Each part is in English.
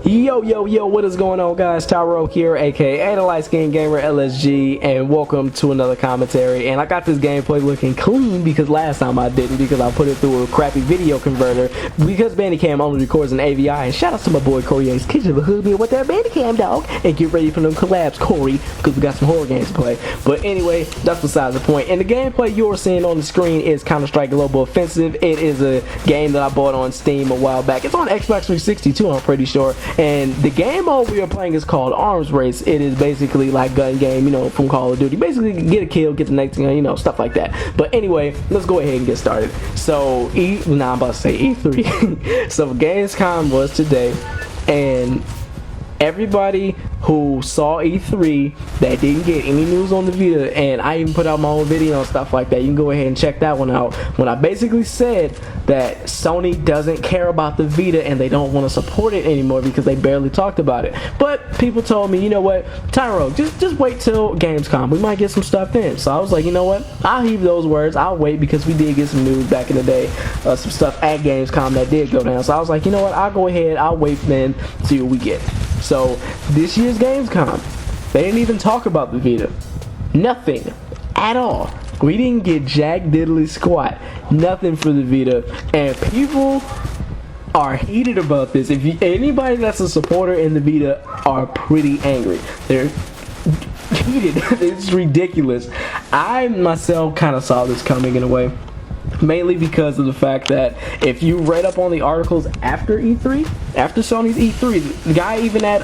Yo, what is going on, guys? Tyro here, aka the Light Skin Gamer LSG, and welcome to another commentary. And I got this gameplay looking clean because last time I didn't, because I put it through a crappy video converter, because Bandicam only records an AVI. And shout out to my boy Corey A's Kitchen of a Hood with that Bandicam, dog. And get ready for them collabs, Corey, because we got some horror games to play. But anyway, that's besides the point. And the gameplay you're seeing on the screen is Counter-Strike Global Offensive. It is a game that I bought on Steam a while back. It's on Xbox 360 too, I'm pretty sure. And the game mode we are playing is called Arms Race. It is basically like gun game, you know, from Call of Duty. Basically, get a kill, get the next thing, you know, stuff like that. But anyway, let's go ahead and get started. So, I'm about to say E3. So, Gamescom was today, and everybody who saw E3 that didn't get any news on the Vita, and I even put out my own video and stuff like that, you can go ahead and check that one out, when I basically said that Sony doesn't care about the Vita and they don't want to support it anymore because they barely talked about it. But people told me, you know what, Tyro, just wait till Gamescom, we might get some stuff then. So I was like, you know what, I'll heed those words, I'll wait, because we did get some news back in the day, some stuff at Gamescom that did go down. So I was like, you know what, I'll go ahead, I'll wait then, see what we get. So this year's Gamescom, they didn't even talk about the Vita. Nothing at all. We didn't get jack diddly squat. Nothing for the Vita. And people are heated about this. If anybody that's a supporter in the Vita are pretty angry. They're heated. It's ridiculous. I myself kind of saw this coming in a way. Mainly because of the fact that if you read up on the articles after E3, after Sony's E3, the guy even at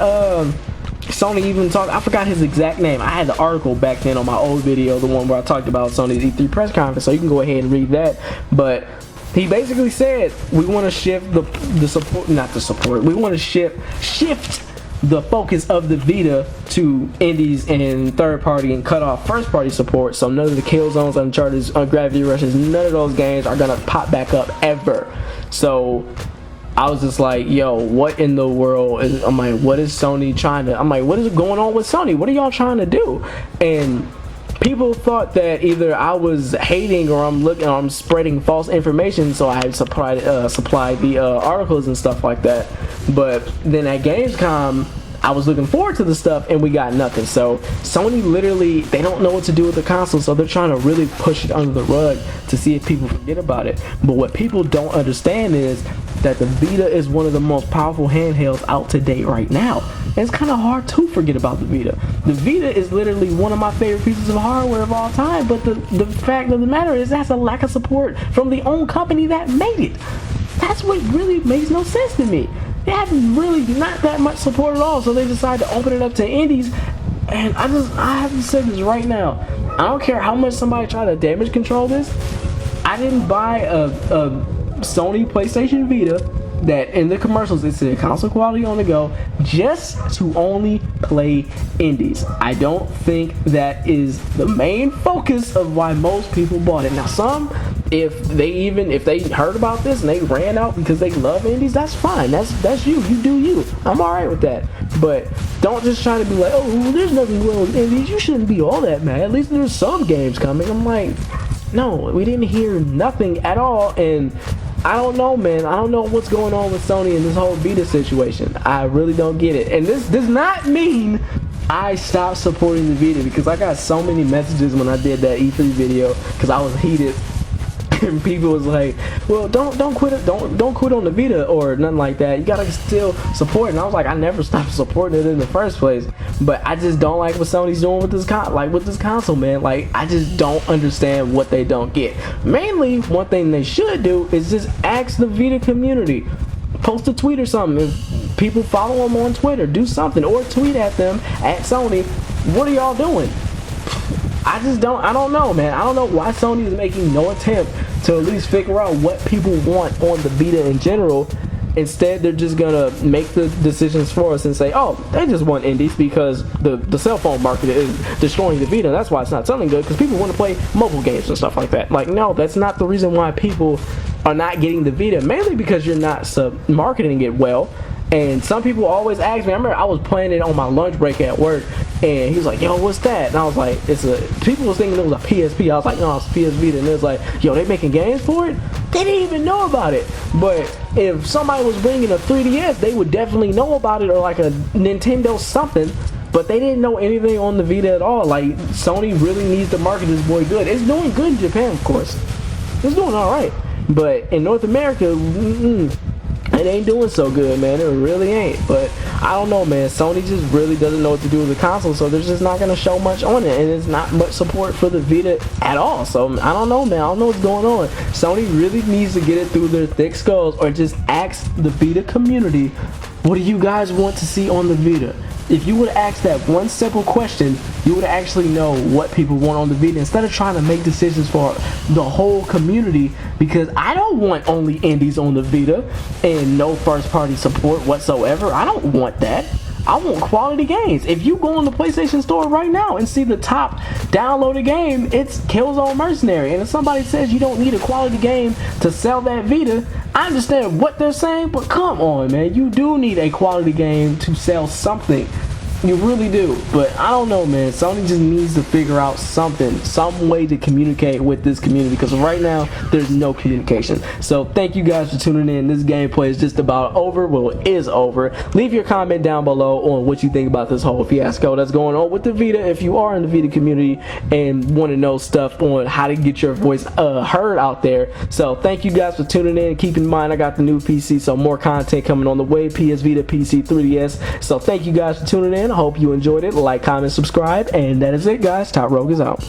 Sony even talked, I forgot his exact name. I had the article back then on my old video, the one where I talked about Sony's E3 press conference, so you can go ahead and read that. But he basically said we want to shift the support, not the support, we want to shift the focus of the Vita to indies and third party and cut off first party support. So none of the Killzones, Uncharted, Gravity Rushes, none of those games are gonna pop back up ever. So I was just like, yo, what in the world is, I'm like, what is Sony trying to, I'm like, what is going on with Sony? What are y'all trying to do? And people thought that either I was hating or I'm spreading false information, so I supplied the articles and stuff like that. But then at Gamescom, I was looking forward to the stuff and we got nothing. So Sony literally, they don't know what to do with the console, so they're trying to really push it under the rug to see if people forget about it. But what people don't understand is that the Vita is one of the most powerful handhelds out to date right now. And it's kind of hard to forget about the Vita. The Vita is literally one of my favorite pieces of hardware of all time, but the fact of the matter is that's a lack of support from the own company that made it. That's what really makes no sense to me. They have really not that much support at all, so they decided to open it up to indies. And I have to say this right now, I don't care how much somebody try to damage control this, I didn't buy a Sony PlayStation Vita that in the commercials it said console quality on the go just to only play indies. I don't think that is the main focus of why most people bought it. Now some, if they heard about this and they ran out because they love indies, that's fine. That's you do you. I'm alright with that. But don't just try to be like, oh, there's nothing wrong with indies, you shouldn't be all that mad, at least there's some games coming. I'm like, no, we didn't hear nothing at all. And I don't know, man. I don't know what's going on with Sony in this whole Vita situation. I really don't get it. And this does not mean I stopped supporting the Vita, because I got so many messages when I did that E3 video because I was heated. And people was like, well, don't quit on the Vita or nothing like that. You gotta still support it. And I was like, I never stopped supporting it in the first place. But I just don't like what Sony's doing with this console, man. Like, I just don't understand what they don't get. Mainly, one thing they should do is just ask the Vita community. Post a tweet or something. If people follow them on Twitter, do something, or tweet at them at Sony. What are y'all doing? I don't know, man. I don't know why Sony is making no attempt to at least figure out what people want on the Vita in general. Instead, they're just gonna make the decisions for us and say, oh, they just want indies because the cell phone market is destroying the Vita. That's why it's not selling good, because people want to play mobile games and stuff like that. Like, no, that's not the reason why people are not getting the Vita. Mainly because you're not marketing it well. And some people always ask me, I remember I was playing it on my lunch break at work, and he was like, yo, what's that? And I was like, people was thinking it was a PSP. I was like, no, it's PS Vita. And it was like, yo, they making games for it? They didn't even know about it. But if somebody was bringing a 3DS, they would definitely know about it, or like a Nintendo something. But they didn't know anything on the Vita at all. Like, Sony really needs to market this boy good. It's doing good in Japan, of course. It's doing alright. But in North America, it ain't doing so good, man. It really ain't. But I don't know, man. Sony just really doesn't know what to do with the console, so they're just not going to show much on it. And there's not much support for the Vita at all. So I don't know, man. I don't know what's going on. Sony really needs to get it through their thick skulls, or just ask the Vita community, what do you guys want to see on the Vita? If you would have asked that one simple question, you would actually know what people want on the Vita, instead of trying to make decisions for the whole community. Because I don't want only indies on the Vita and no first party support whatsoever. I don't want that. I want quality games. If you go on the PlayStation Store right now and see the top downloaded game, it's Killzone Mercenary. And if somebody says you don't need a quality game to sell that Vita, I understand what they're saying, but come on, man. You do need a quality game to sell something. You really do. But I don't know, man. Sony just needs to figure out something, some way to communicate with this community, because right now there's no communication. So thank you guys for tuning in. This gameplay is just about over. Well, it is over. Leave your comment down below on what you think about this whole fiasco that's going on with the Vita, if you are in the Vita community and want to know stuff on how to get your voice heard out there. So thank you guys for tuning in. Keep in mind, I got the new PC, so more content coming on the way. PS Vita, PC, 3DS. So thank you guys for tuning in. I hope you enjoyed it. Like, comment, subscribe, and that is it, guys. Top Rogue is out.